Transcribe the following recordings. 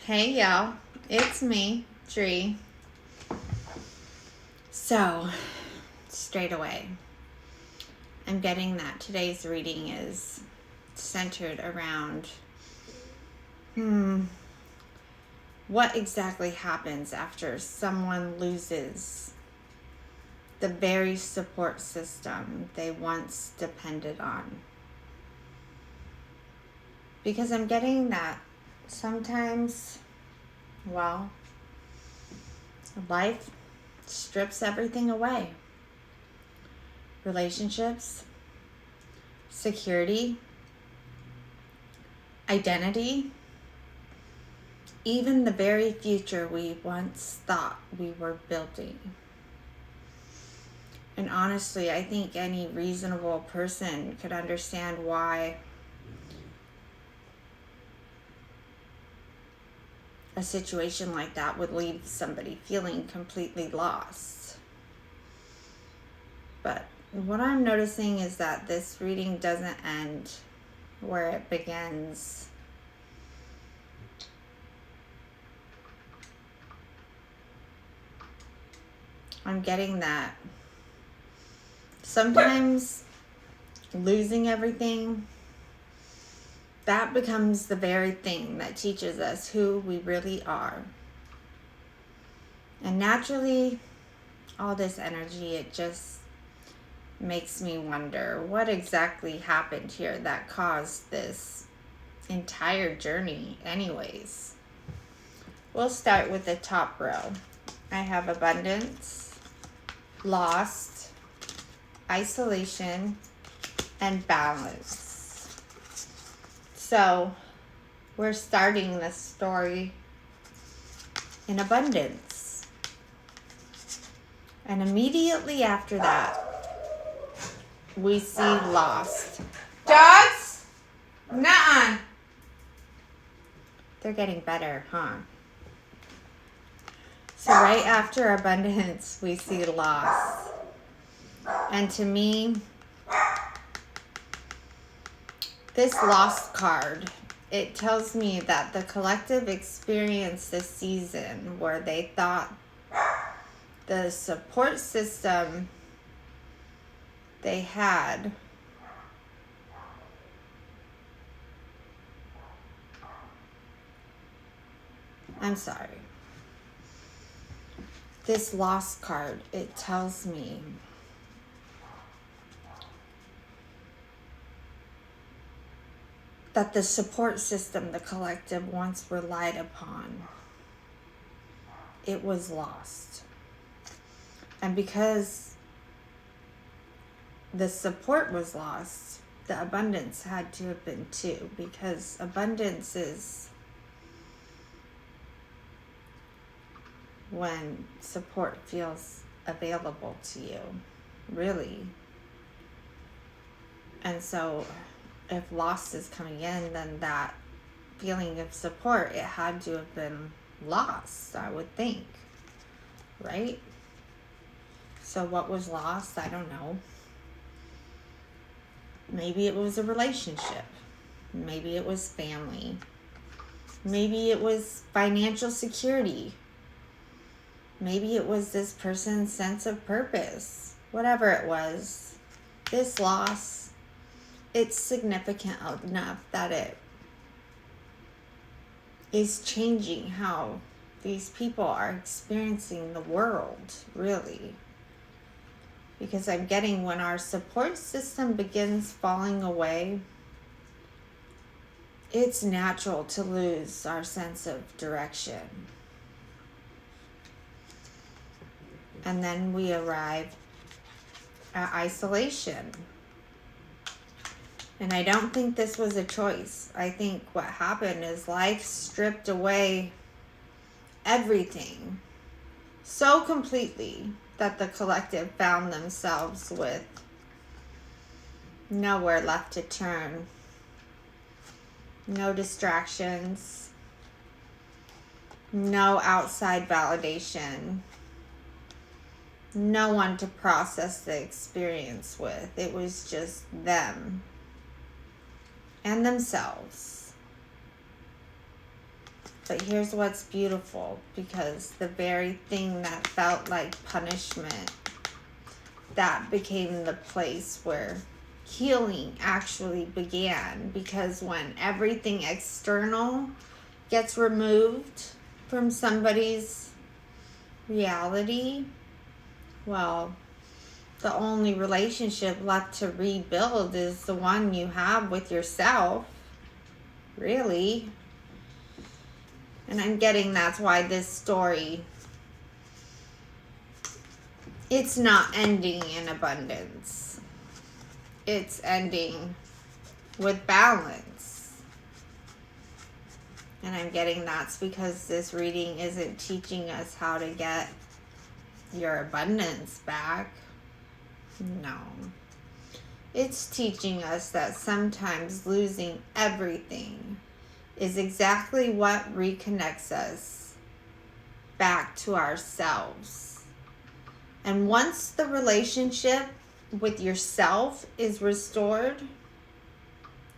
Hey y'all, it's me, Dree. So, straight away, I'm getting that today's reading is centered around what exactly happens after someone loses the very support system they once depended on. Because I'm getting that sometimes, life strips everything away. Relationships, security, identity, even the very future we once thought we were building. And honestly, I think any reasonable person could understand why a situation like that would leave somebody feeling completely lost. But what I'm noticing is that this reading doesn't end where it begins. I'm getting that sometimes losing everything, that becomes the very thing that teaches us who we really are. And naturally, all this energy, it just makes me wonder what exactly happened here that caused this entire journey anyways. We'll start with the top row. I have abundance, lost, isolation, and balance. So we're starting this story in abundance. And immediately after that, we see lost. Dogs? Nuh-uh. They're getting better, huh? So right after abundance, we see loss. And to me, this lost card, it tells me that the collective experienced this season where they thought the support system they had this lost card, it tells me that the support system the collective once relied upon, it was lost. And because the support was lost, the abundance had to have been too, because abundance is when support feels available to you, really. And so if loss is coming in, then that feeling of support, it had to have been lost, I would think, right? So what was lost? I don't know. Maybe it was a relationship. Maybe it was family. Maybe it was financial security. Maybe it was this person's sense of purpose. Whatever it was, this loss, it's significant enough that it is changing how these people are experiencing the world, really. Because I'm getting when our support system begins falling away, it's natural to lose our sense of direction. And then we arrive at isolation. And I don't think this was a choice. I think what happened is life stripped away everything so completely that the collective found themselves with nowhere left to turn. No distractions. No outside validation. No one to process the experience with. It was just them and themselves. But here's what's beautiful, because the very thing that felt like punishment, that became the place where healing actually began. Because when everything external gets removed from somebody's reality, well, the only relationship left to rebuild is the one you have with yourself, really. And I'm getting that's why this story, it's not ending in abundance. It's ending with balance. And I'm getting that's because this reading isn't teaching us how to get your abundance back. No. It's teaching us that sometimes losing everything is exactly what reconnects us back to ourselves. And once the relationship with yourself is restored,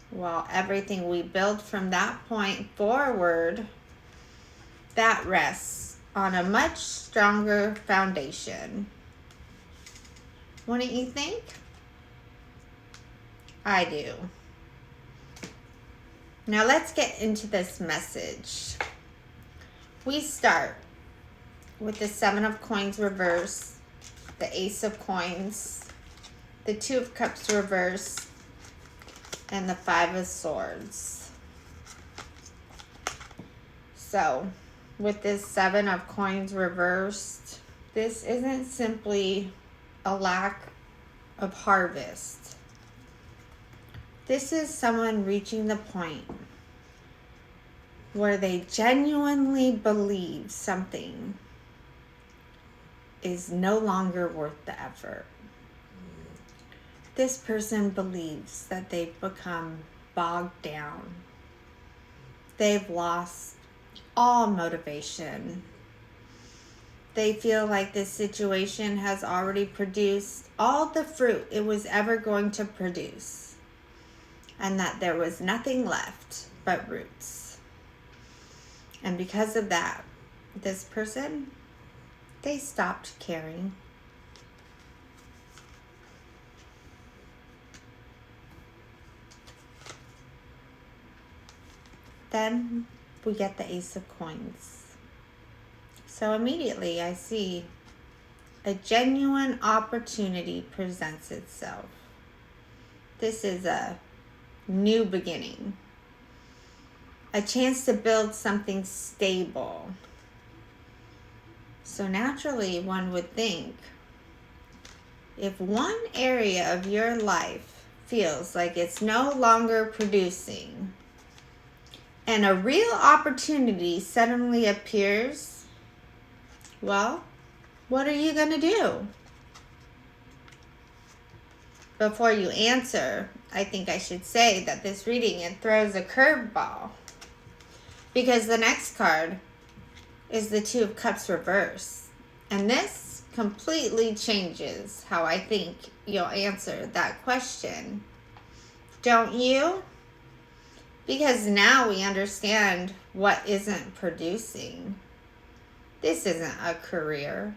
well, everything we build from that point forward, that rests on a much stronger foundation. Wouldn't you think? I do. Now let's get into this message. We start with the 7 of Coins reverse, the Ace of Coins, the 2 of Cups reverse, and the 5 of Swords. So, with this 7 of Coins reversed, this isn't simply a lack of harvest. This is someone reaching the point where they genuinely believe something is no longer worth the effort. This person believes that they've become bogged down. They've lost all motivation. They feel like this situation has already produced all the fruit it was ever going to produce, and that there was nothing left but roots. And because of that, this person, they stopped caring. Then we get the Ace of Coins. So immediately I see a genuine opportunity presents itself. This is a new beginning. A chance to build something stable. So naturally one would think, if one area of your life feels like it's no longer producing, and a real opportunity suddenly appears, well, what are you going to do? Before you answer, I think I should say that this reading, it throws a curveball. Because the next card is the 2 of Cups reverse. And this completely changes how I think you'll answer that question. Don't you? Because now we understand what isn't producing. This isn't a career.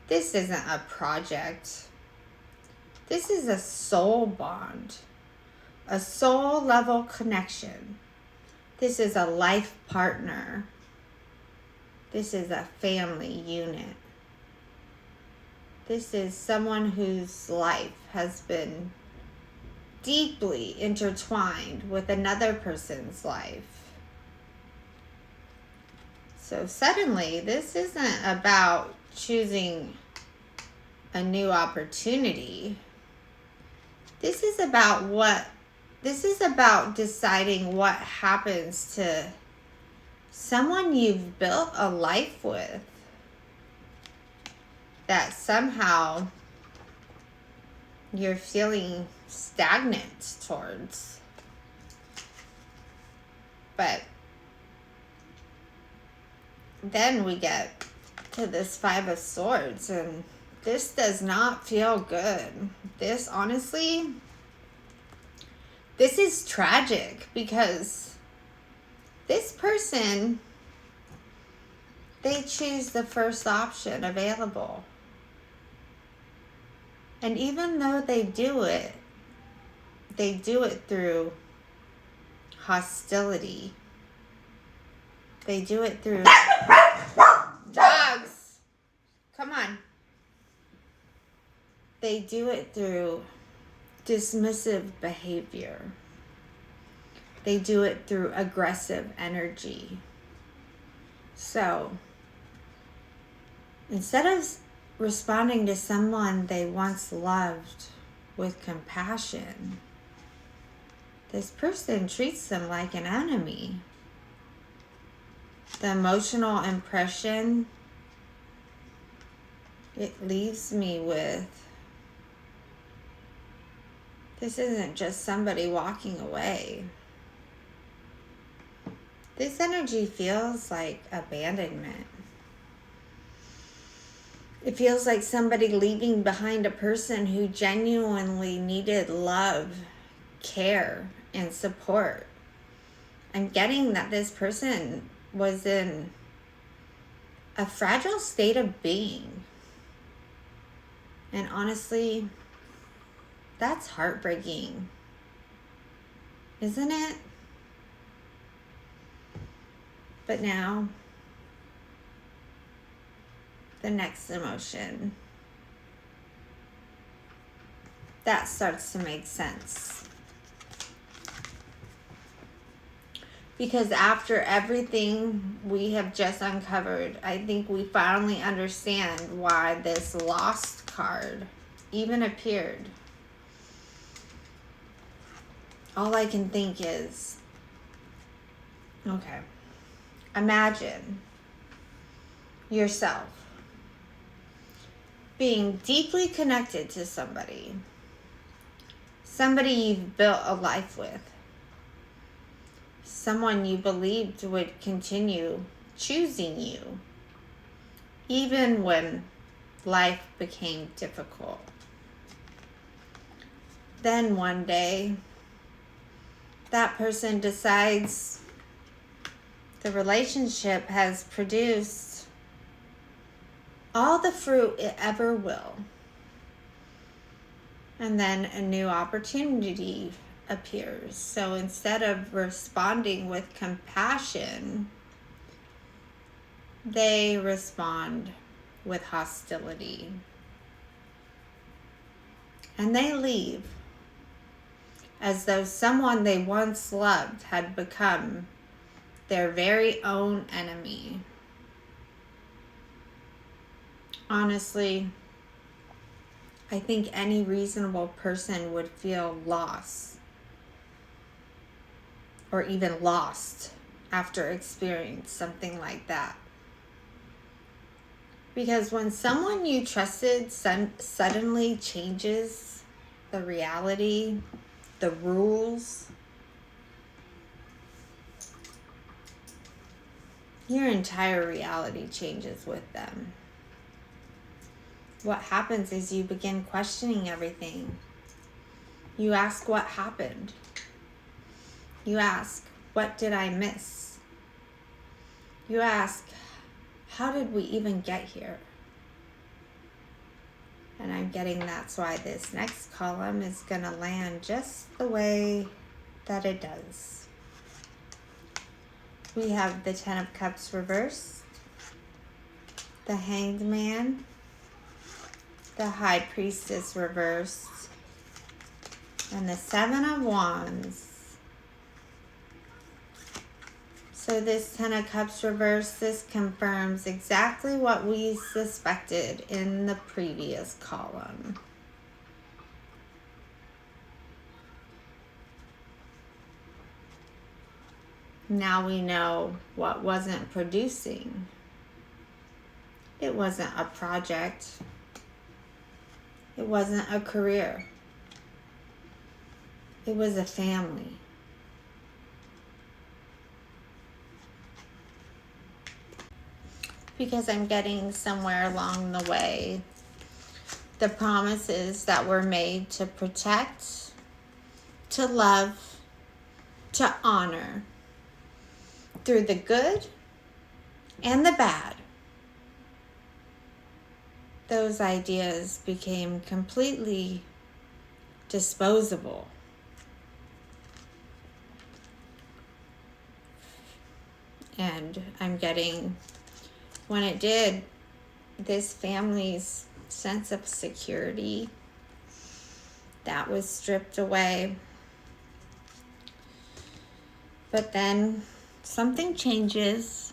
This isn't a project. This is a soul bond, a soul level connection. This is a life partner. This is a family unit. This is someone whose life has been deeply intertwined with another person's life. So suddenly, this isn't about choosing a new opportunity. This is about deciding what happens to someone you've built a life with that somehow you're feeling stagnant towards. But then we get to this 5 of Swords, and this does not feel good. This, honestly, this is tragic, because this person, they choose the first option available. And even though they do it through hostility. They do it through dogs. Come on. They do it through dismissive behavior. They do it through aggressive energy. So, instead of responding to someone they once loved with compassion, this person treats them like an enemy. The emotional impression it leaves me with, this isn't just somebody walking away. This energy feels like abandonment. It feels like somebody leaving behind a person who genuinely needed love, care, and support. I'm getting that this person was in a fragile state of being. And honestly, that's heartbreaking, isn't it? But now, the next emotion, that starts to make sense. Because after everything we have just uncovered, I think we finally understand why this Lost card even appeared. All I can think is, okay, imagine yourself being deeply connected to somebody you've built a life with, someone you believed would continue choosing you, even when life became difficult. Then one day, that person decides the relationship has produced all the fruit it ever will. And then a new opportunity appears. So instead of responding with compassion, they respond with hostility. And they leave as though someone they once loved had become their very own enemy. Honestly, I think any reasonable person would feel loss or even lost after experiencing something like that. Because when someone you trusted suddenly changes the reality, the rules, your entire reality changes with them. What happens is you begin questioning everything. You ask what happened. You ask, what did I miss? You ask, how did we even get here? And I'm getting that's why this next column is going to land just the way that it does. We have the Ten of Cups reversed, the Hanged Man, the High Priestess reversed, and the Seven of Wands. So this Ten of Cups reversed, this confirms exactly what we suspected in the previous column. Now we know what wasn't producing. It wasn't a project. It wasn't a career. It was a family. Because I'm getting somewhere along the way, the promises that were made to protect, to love, to honor, through the good and the bad, those ideas became completely disposable. And I'm getting, when it did, this family's sense of security, that was stripped away. But then something changes.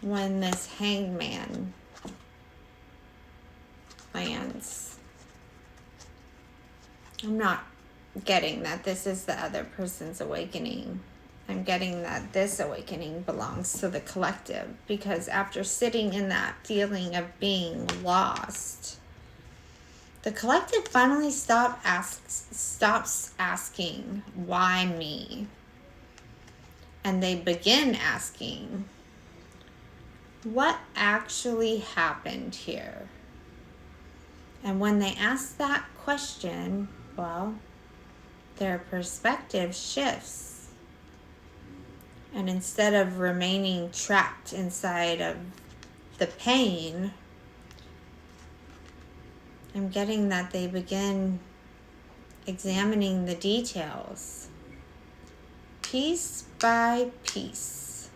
When this hangman lands. I'm not getting that this is the other person's awakening. I'm getting that this awakening belongs to the collective, because after sitting in that feeling of being lost, the collective finally stops asking, why me? And they begin asking, what actually happened here? And when they ask that question, well, their perspective shifts. And instead of remaining trapped inside of the pain, I'm getting that they begin examining the details, piece by piece,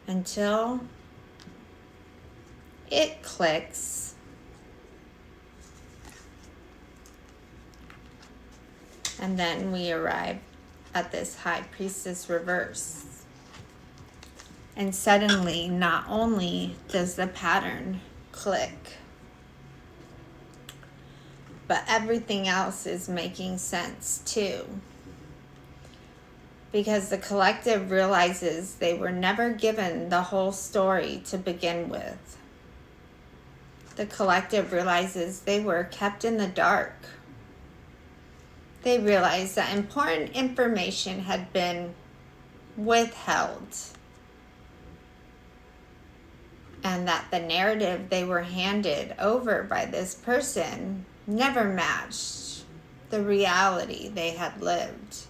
until it clicks. And then we arrive at this High Priestess reverse. And suddenly, not only does the pattern click, but everything else is making sense too. Because the collective realizes they were never given the whole story to begin with. The collective realizes they were kept in the dark. They realize that important information had been withheld, and that the narrative they were handed over by this person never matched the reality they had lived.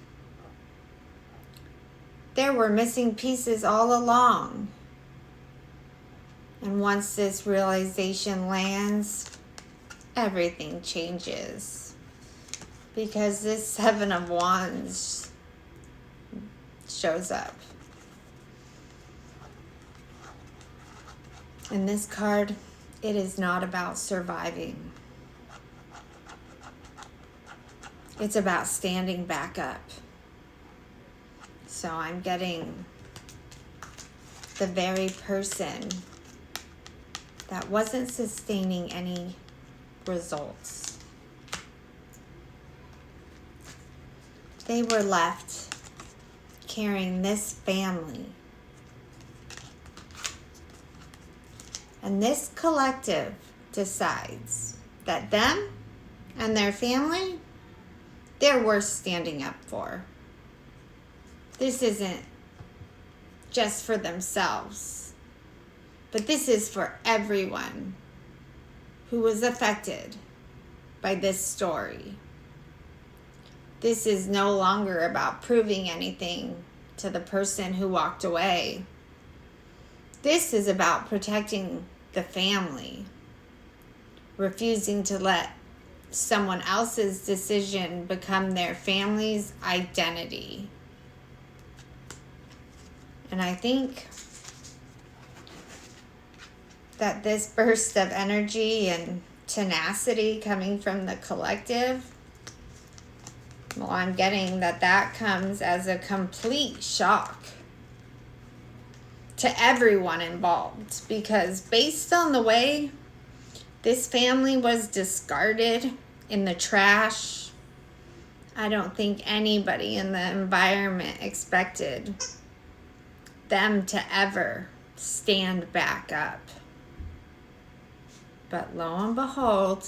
There were missing pieces all along. And once this realization lands, everything changes. Because this Seven of Wands shows up. In this card, it is not about surviving. It's about standing back up. So I'm getting the very person that wasn't sustaining any results. They were left carrying this family. And this collective decides that them and their family, they're worth standing up for. This isn't just for themselves, but this is for everyone who was affected by this story. This is no longer about proving anything to the person who walked away. This is about protecting the family, refusing to let someone else's decision become their family's identity. And I think that this burst of energy and tenacity coming from the collective, well, I'm getting that comes as a complete shock to everyone involved. Because based on the way this family was discarded in the trash, I don't think anybody in the environment expected them to ever stand back up. But lo and behold,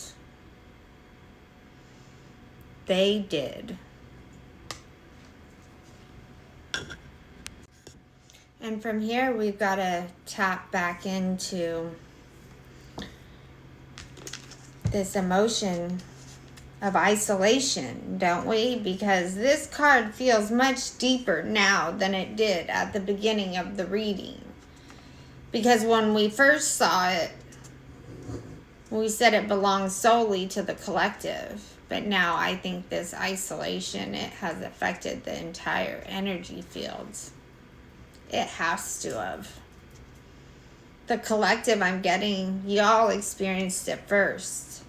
they did. And from here, we've got to tap back into this emotion of isolation, don't we? Because this card feels much deeper now than it did at the beginning of the reading. Because when we first saw it, we said it belongs solely to the collective. But now I think this isolation, it has affected the entire energy fields. It has to have. The collective, I'm getting, y'all experienced it first.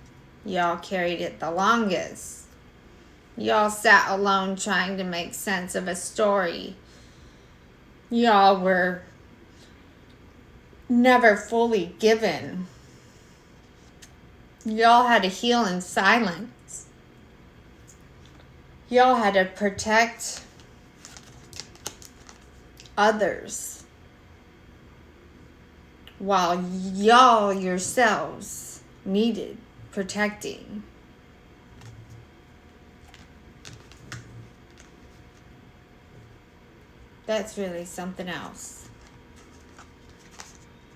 Y'all carried it the longest. Y'all sat alone trying to make sense of a story. Y'all were never fully given. Y'all had to heal in silence. Y'all had to protect others while y'all yourselves needed protecting. That's really something else.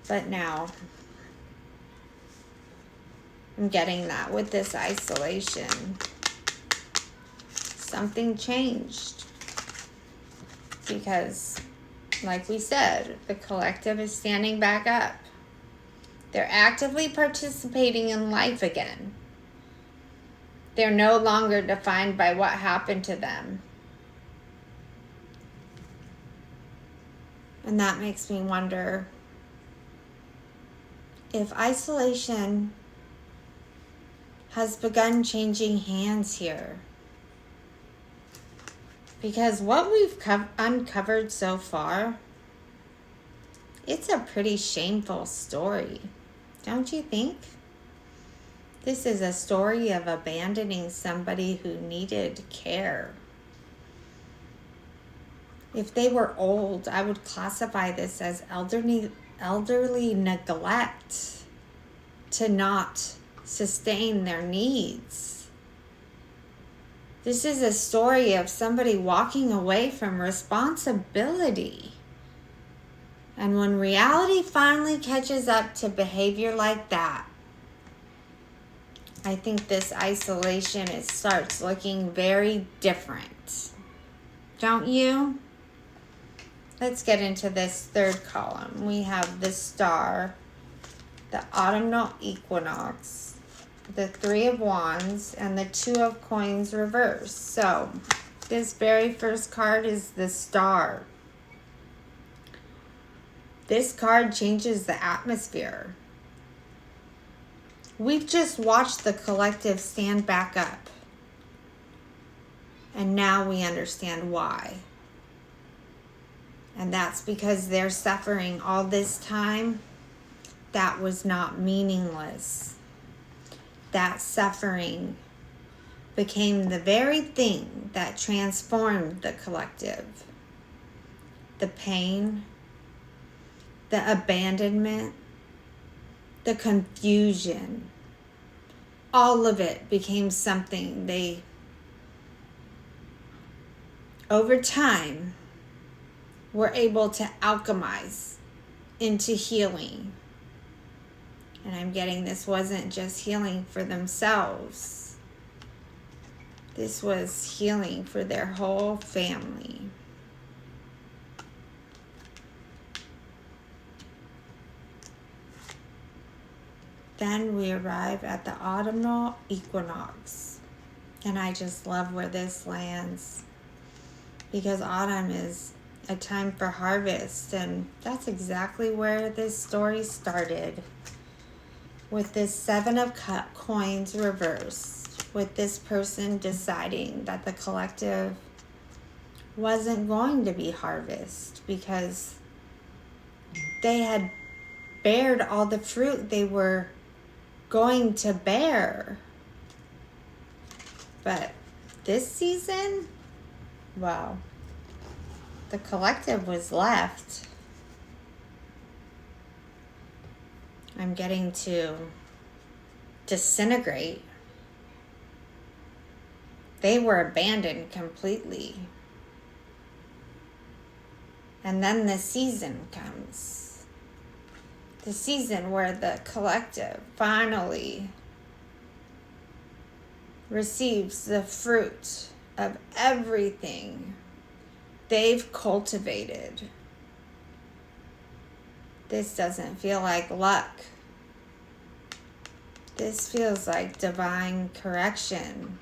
But now I'm getting that with this isolation. Something changed. Because, like we said, the collective is standing back up. They're actively participating in life again. They're no longer defined by what happened to them. And that makes me wonder if isolation has begun changing hands here. Because what we've uncovered so far, it's a pretty shameful story, don't you think? This is a story of abandoning somebody who needed care. If they were old, I would classify this as elderly neglect to not sustain their needs. This is a story of somebody walking away from responsibility. And when reality finally catches up to behavior like that, I think this isolation, it starts looking very different. Don't you? Let's get into this third column. We have the star, the autumnal equinox, the Three of Wands, and the Two of Coins reversed. So this very first card is the star. This card changes the atmosphere. We've just watched the collective stand back up. And now we understand why. And that's because they're suffering all this time. That was not meaningless. That suffering became the very thing that transformed the collective. The pain, the abandonment, the confusion, all of it became something they, over time, were able to alchemize into healing. And I'm getting this wasn't just healing for themselves. This was healing for their whole family. Then we arrive at the autumnal equinox. And I just love where this lands. Because autumn is a time for harvest. And that's exactly where this story started. With this Seven of Coins reversed. With this person deciding that the collective wasn't going to be harvest. Because they had bared all the fruit they were going to bear. But this season, well, the collective was left. I'm getting to disintegrate. They were abandoned completely. And then the season comes. The season where the collective finally receives the fruit of everything they've cultivated. This doesn't feel like luck. This feels like divine correction.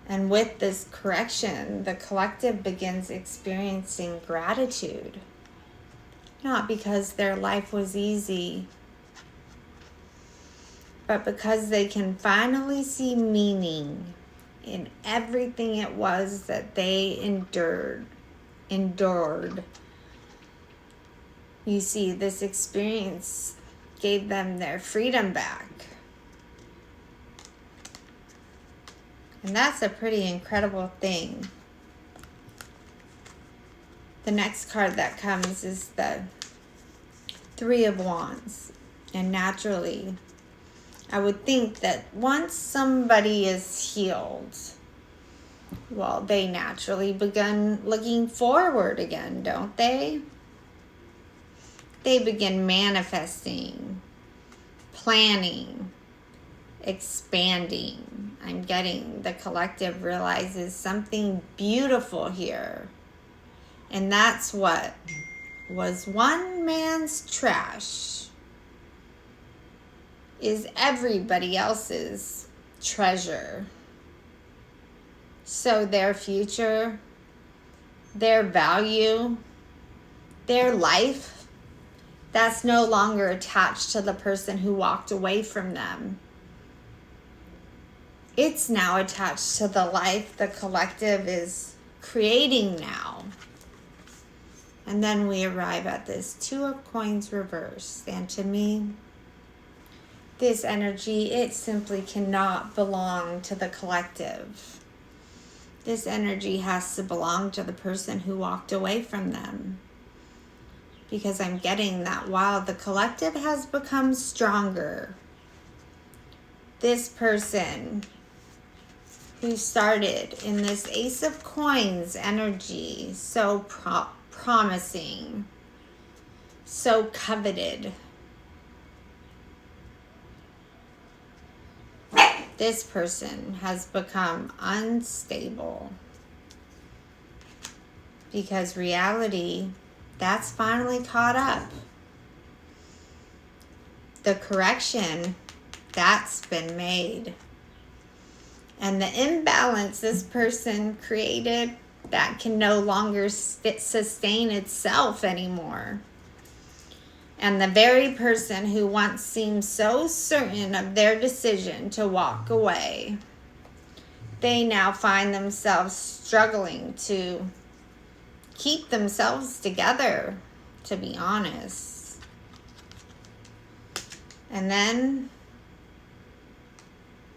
And with this correction, the collective begins experiencing gratitude. Not because their life was easy, but because they can finally see meaning in everything it was that they endured. You see, this experience gave them their freedom back. And that's a pretty incredible thing. The next card that comes is the Three of Wands. And naturally, I would think that once somebody is healed, well, they naturally begin looking forward again, don't they? They begin manifesting, planning, expanding. I'm getting the collective realizes something beautiful here. And that's what was one man's trash is everybody else's treasure. So their future, their value, their life, that's no longer attached to the person who walked away from them. It's now attached to the life the collective is creating now. And then we arrive at this Two of Coins reverse. And to me, this energy, it simply cannot belong to the collective. This energy has to belong to the person who walked away from them. Because I'm getting that while the collective has become stronger, this person who started in this Ace of Coins energy, so promising, so coveted, this person has become unstable because reality, that's finally caught up. The correction, that's been made. And the imbalance this person created, that can no longer sustain itself anymore. And the very person who once seemed so certain of their decision to walk away, they now find themselves struggling to keep themselves together, to be honest. And then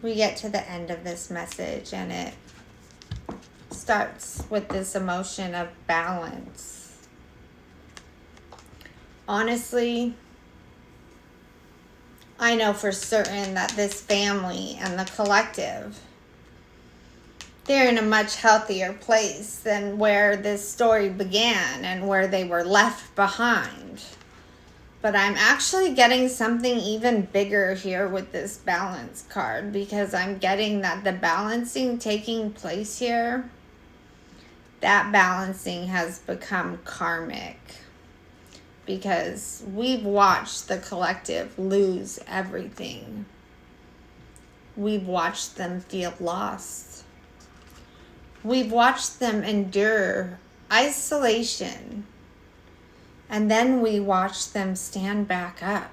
we get to the end of this message, and it starts with this emotion of balance. Honestly, I know for certain that this family and the collective, they're in a much healthier place than where this story began and where they were left behind. But I'm actually getting something even bigger here with this balance card, because I'm getting that the balancing taking place here, that balancing has become karmic. Because we've watched the collective lose everything. We've watched them feel lost. We've watched them endure isolation. And then we watched them stand back up.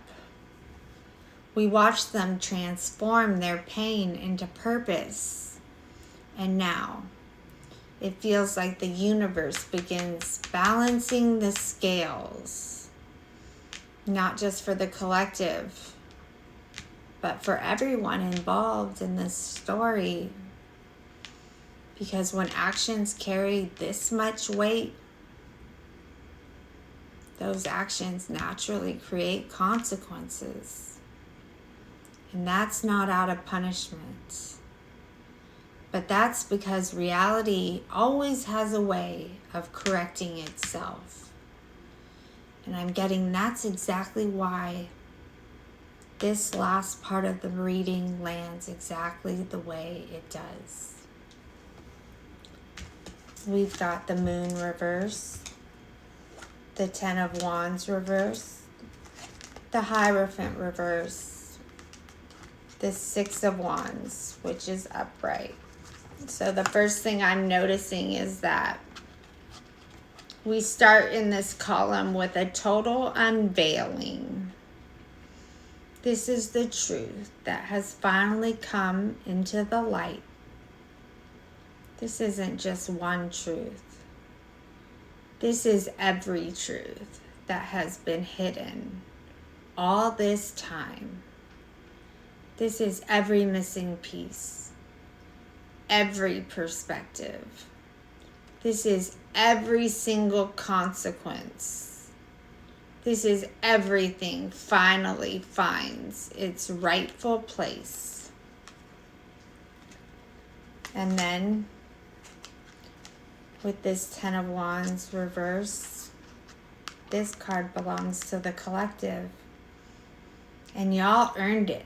We watched them transform their pain into purpose. And now, it feels like the universe begins balancing the scales. Not just for the collective, but for everyone involved in this story. Because when actions carry this much weight, those actions naturally create consequences. And that's not out of punishment. But that's because reality always has a way of correcting itself. And I'm getting that's exactly why this last part of the reading lands exactly the way it does. We've got the Moon reverse, the Ten of Wands reverse, the Hierophant reverse, the Six of Wands, which is upright. So the first thing I'm noticing is that we start in this column with a total unveiling. This is the truth that has finally come into the light. This isn't just one truth. This is every truth that has been hidden all this time. This is every missing piece, every perspective. This is every single consequence. This is everything finally finds its rightful place. And then with this Ten of Wands reverse, this card belongs to the collective. And y'all earned it.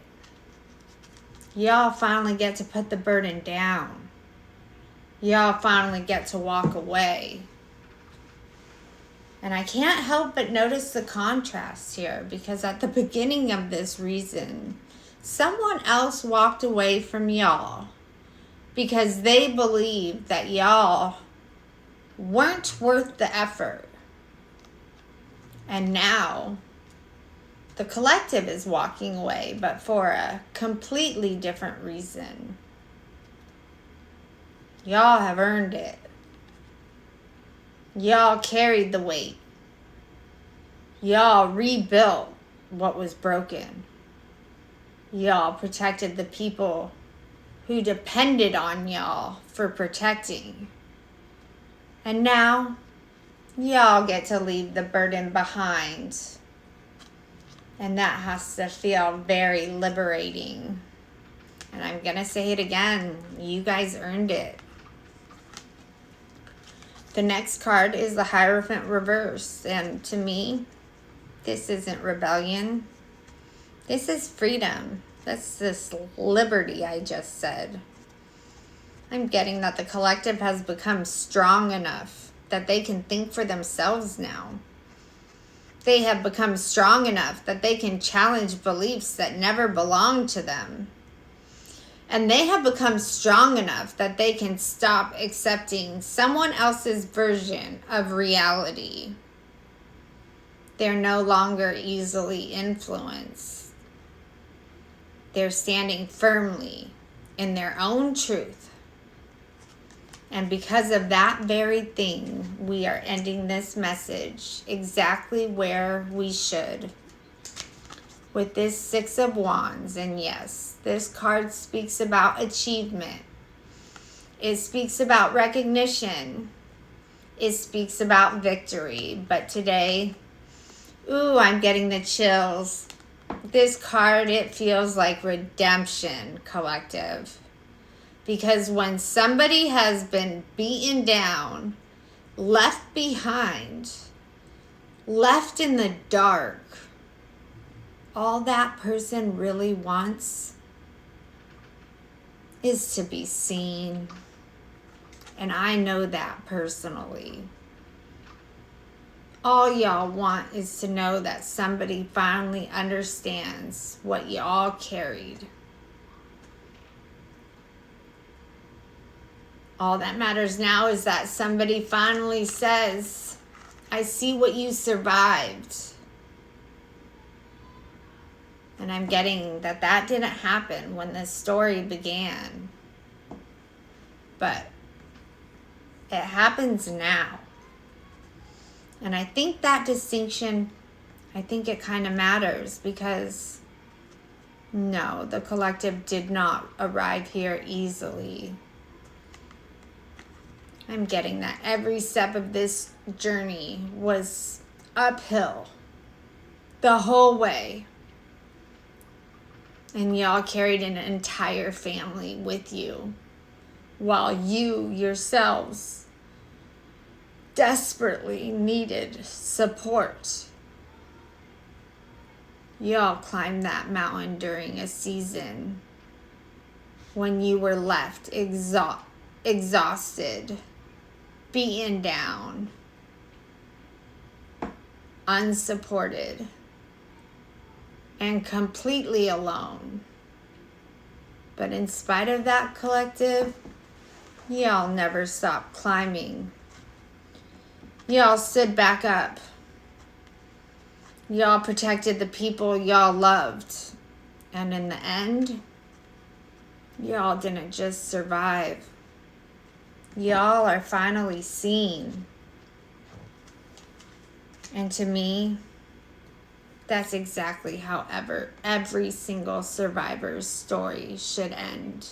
Y'all finally get to put the burden down. Y'all finally get to walk away. And I can't help but notice the contrast here, because at the beginning of this reason, someone else walked away from y'all because they believed that y'all weren't worth the effort. And now the collective is walking away, but for a completely different reason. Y'all have earned it. Y'all carried the weight. Y'all rebuilt what was broken. Y'all protected the people who depended on y'all for protecting. And now, y'all get to leave the burden behind. And that has to feel very liberating. And I'm going to say it again. You guys earned it. The next card is the Hierophant reverse. And to me, this isn't rebellion. This is freedom. That's this liberty I just said. I'm getting that the collective has become strong enough that they can think for themselves now. They have become strong enough that they can challenge beliefs that never belonged to them. And they have become strong enough that they can stop accepting someone else's version of reality. They're no longer easily influenced. They're standing firmly in their own truth. And because of that very thing, we are ending this message exactly where we should. With this Six of Wands. And yes, this card speaks about achievement. It speaks about recognition. It speaks about victory. But today, ooh, I'm getting the chills. This card, it feels like redemption, collective. Because when somebody has been beaten down, left behind, left in the dark, all that person really wants is to be seen. And I know that personally. All y'all want is to know that somebody finally understands what y'all carried. All that matters now is that somebody finally says, I see what you survived. And I'm getting that that didn't happen when this story began. But it happens now. And I think that distinction, I think it kind of matters, because no, the collective did not arrive here easily. I'm getting that every step of this journey was uphill the whole way. And y'all carried an entire family with you while you yourselves desperately needed support. Y'all climbed that mountain during a season when you were left exhausted, beaten down, unsupported, and completely alone. But in spite of that, collective, y'all never stopped climbing. Y'all stood back up. Y'all protected the people y'all loved. And in the end, y'all didn't just survive. Y'all are finally seen. And to me, that's exactly how every single survivor's story should end.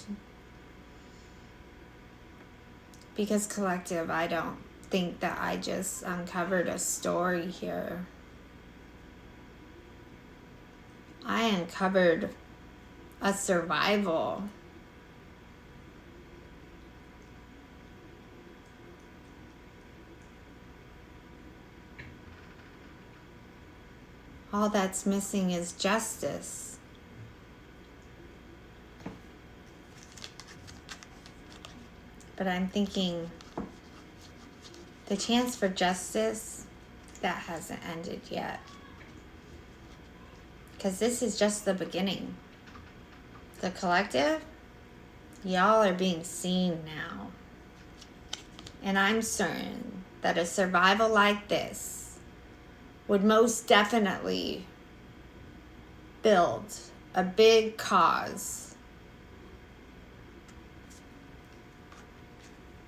Because collective, I don't think that I just uncovered a story here. I uncovered a survival. All that's missing is justice. But I'm thinking the chance for justice, that hasn't ended yet. Because this is just the beginning. The collective, y'all are being seen now. And I'm certain that a survival like this would most definitely build a big cause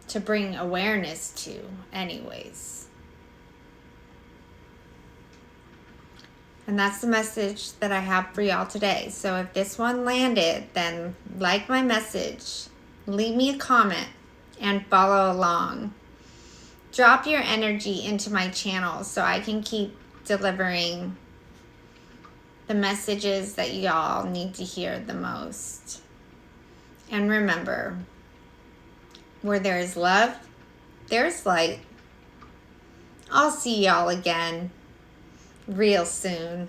to bring awareness to anyways. And that's the message that I have for y'all today. So if this one landed, then like my message, leave me a comment, and follow along. Drop your energy into my channel so I can keep delivering the messages that y'all need to hear the most. And remember, where there is love, there's light. I'll see y'all again real soon.